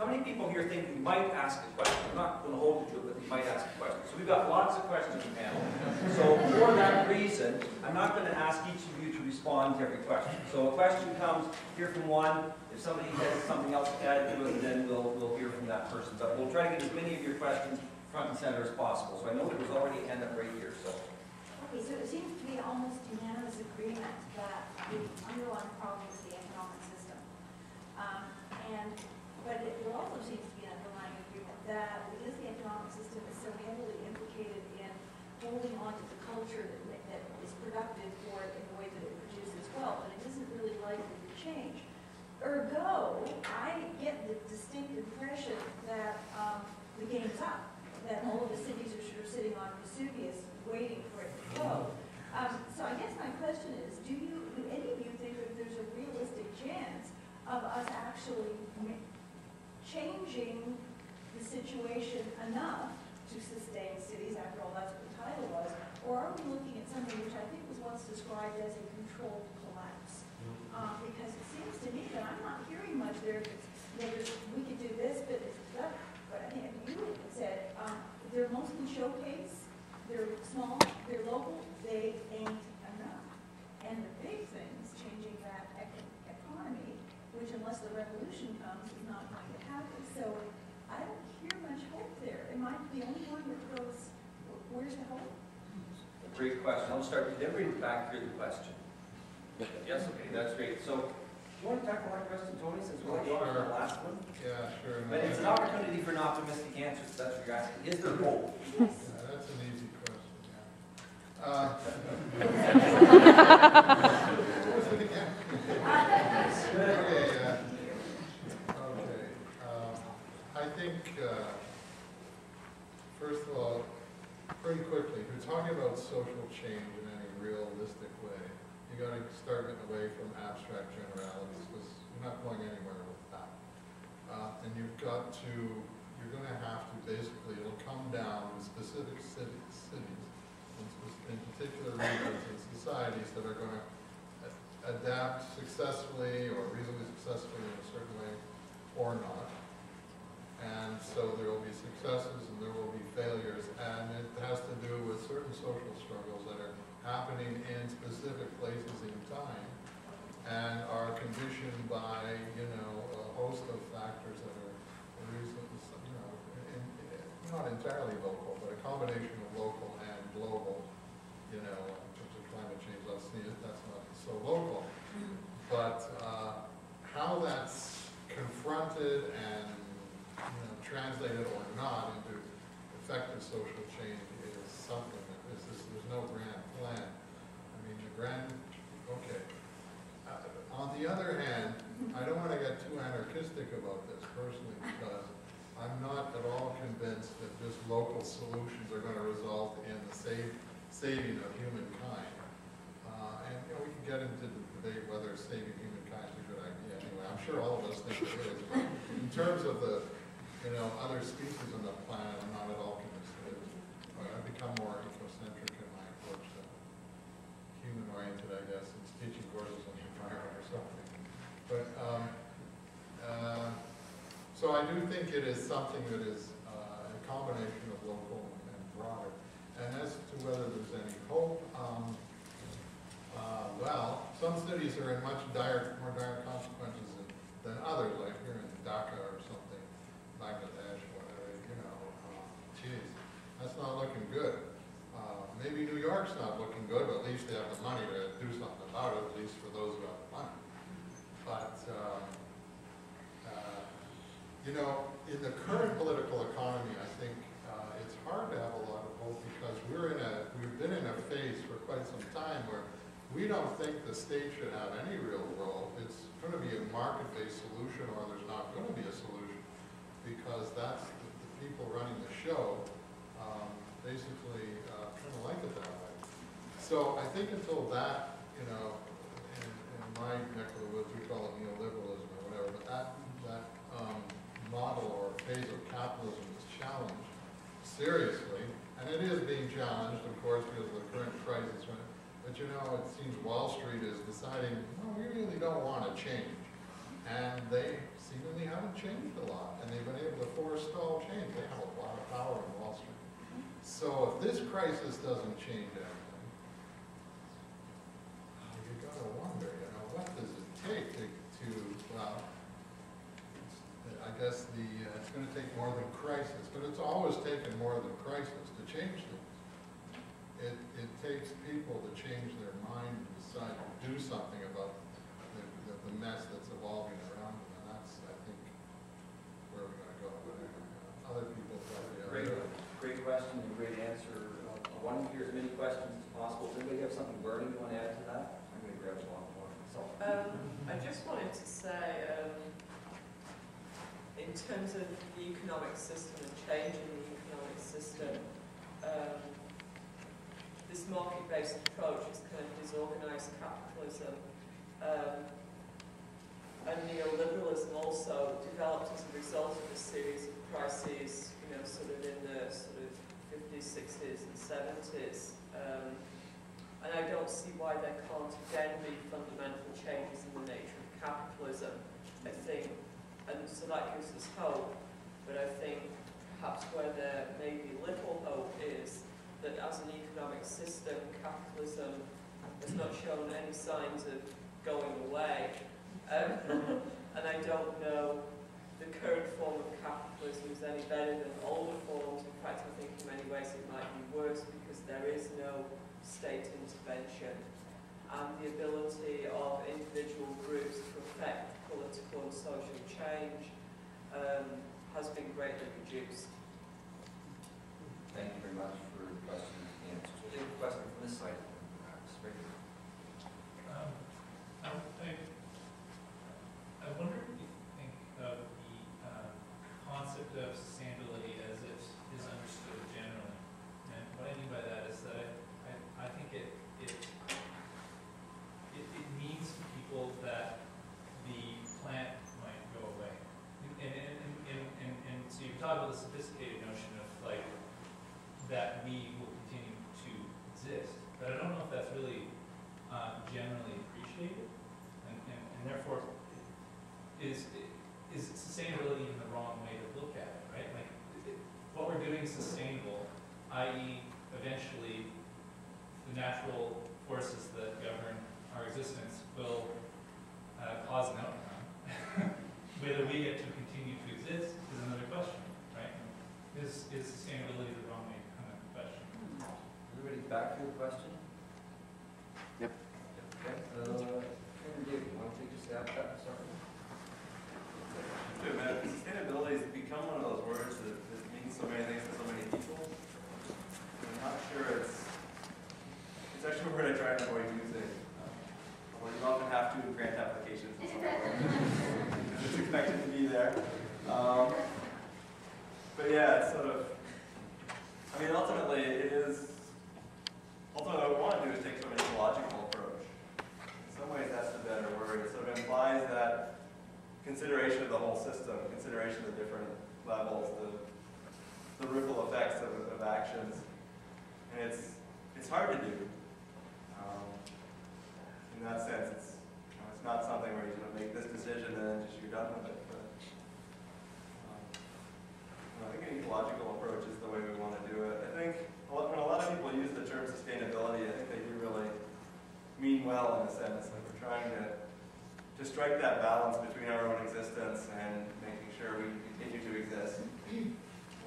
how many people here think we might ask a question? I'm not going to hold you to it, but we might ask a question. So we've got lots of questions in the panel. So for that reason, I'm not going to ask each of you to respond to every question. So a question comes, hear from one. If somebody has something else to add to it, then we'll hear from that person. But we'll try to get as many of your questions front and center as possible. So I know there was already a hand up right here. So. Okay, so it seems to be almost unanimous agreement that the underlying problem is the economic system. But there also seems to be an underlying agreement that because the economic system is so heavily implicated in holding on to the culture that is productive for it in the way that it produces wealth, and it isn't really likely to change. Ergo, I get the distinct impression that the game's up, that all of the cities are sort of sitting on Vesuvius waiting for it to go. So I guess my question is, do any of you think that there's a realistic chance of us actually changing the situation enough to sustain cities? After all, that's what the title was. Or are we looking at something which I think was once described as a controlled collapse? Because it seems to me that I'm not hearing much there. We could do this, but it's better. But I think you said they're mostly showcase. They're small, they're local, they ain't enough. And the big things, changing that economy, which unless the revolution comes, is not going to happen. So I don't hear much hope there. Am I the only one that goes, where's the hope? A great question. I'll start with everybody back here the question. Yes, okay, that's great. So do you want to tackle that question, Tony, since we're on the last one? Yeah, sure. But it's an opportunity for an optimistic answer, so that's what you're asking. Is there hope? Yes. Yeah, that's an easy question, yeah. What was it again? I think, first of all, pretty quickly, if you're talking about social change in any realistic way, you got to start getting away from abstract generalities because you're not going anywhere with that. And you're going to have to basically, it'll come down to specific cities, in particular regions and societies that are going to adapt successfully or reasonably successfully in a certain way or not. And so there will be successes and there will be failures, and it has to do with certain social struggles that are happening in specific places in time and are conditioned by, a host of factors that are reasonably, not entirely local, but a combination of local and global, in terms of climate change. Let's see, that's not so local. But how that's confronted and translated or not into effective social change is something that there's no grand plan. I mean, okay. On the other hand, I don't want to get too anarchistic about this personally because I'm not at all convinced that just local solutions are going to result in the saving of humankind. And we can get into the debate whether saving humankind is a good idea anyway. I'm sure all of us think it is. But in terms of the other species on the planet, I'm not at all convinced it is. I've become more ecocentric in my approach to human-oriented, I guess, in teaching courses on the environment or something. But so I do think it is something that is a combination of local and broader. And as to whether there's any hope, well, some cities are in much more dire consequences than others, like here in Dhaka or something, Bangladesh, whatever, geez, that's not looking good. Maybe New York's not looking good, but at least they have the money to do something about it, at least for those who have the money. But, in the current political economy, I think it's hard to have a lot of hope because we've been in a phase for quite some time where we don't think the state should have any real role. It's going to be a market-based solution or there's not going to be a solution because that's the people running the show basically kind of like it that way. So I think until that, in my neck of the woods, we call it neoliberalism or whatever, but that model or phase of capitalism is challenged seriously, and it is being challenged, of course, because of the current crisis. But it seems Wall Street is deciding, no, we really don't want to change. And they seemingly haven't changed a lot. And they've if this crisis doesn't change anything, you gotta wonder, you know, what does it take to well, I guess it's gonna take more than crisis, but it's always taken more than crisis to change things. It takes people to change their mind and decide to do something about the mess that's evolving around them, and that's, I think, where we're going to go with it. Other people probably are. Great question and great answer. I want to hear as many questions as possible. Does anybody have something burning you want to add to that? I'm going to grab a lot more myself. I just wanted to say, in terms of the economic system and changing the economic system, this market-based approach is kind of disorganized capitalism, and neoliberalism also developed as a result of a series of crises, you know, sort of in the sort of 50s, 60s, and 70s. And I don't see why there can't again be fundamental changes in the nature of capitalism, I think. And so that gives us hope. But I think perhaps where there may be little hope is that as an economic system, capitalism has not shown any signs of going away. And I don't know the current form of capitalism is any better than older forms. In fact, I think in many ways it might be worse because there is no state intervention. And the ability of individual groups to affect political and social change has been greatly reduced. Thank you very much for the question and answers. We'll take a question from this side. I wonder if you think of the concept of sustainability as it is understood generally. And what I mean by that is that I think it means to people that the plant might go away. And so you talk about the sophisticated notion of like that we will continue to exist. But I don't know if that's really generally appreciated. And therefore, is sustainability even the wrong way to look at it, right? Like, what we're doing is sustainable, i.e., eventually, the natural forces that govern our existence will cause an outcome. Whether we get to continue to exist is another question, right? Is sustainability the wrong way kind of question? Everybody back to your question? Yep. Okay. Karen, David, you want to take a stab at that? Sorry. Sustainability has become one of those words that means so many things to so many people. I'm not sure it's actually a word I try and avoid using. Well, you often have to in grant applications and so on. It's expected to be there. But yeah, it's sort of, I mean, ultimately what we want to do is take sort of an ecological approach. In some ways that's the better word. It sort of implies that consideration of the whole system, consideration of the different levels, the ripple effects of actions. And it's hard to do. In that sense, it's not something where you sort of make this decision and then just you're done with it. But I think an ecological approach is the way we want to do it. I think when a lot of people use the term sustainability, I think they do really mean well in a sense. Like we're trying to strike that balance between our own existence and making sure we continue to exist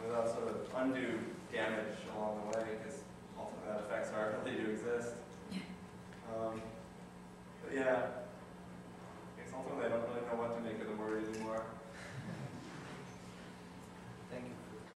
without sort of undue damage along the way, because ultimately that affects our ability to exist.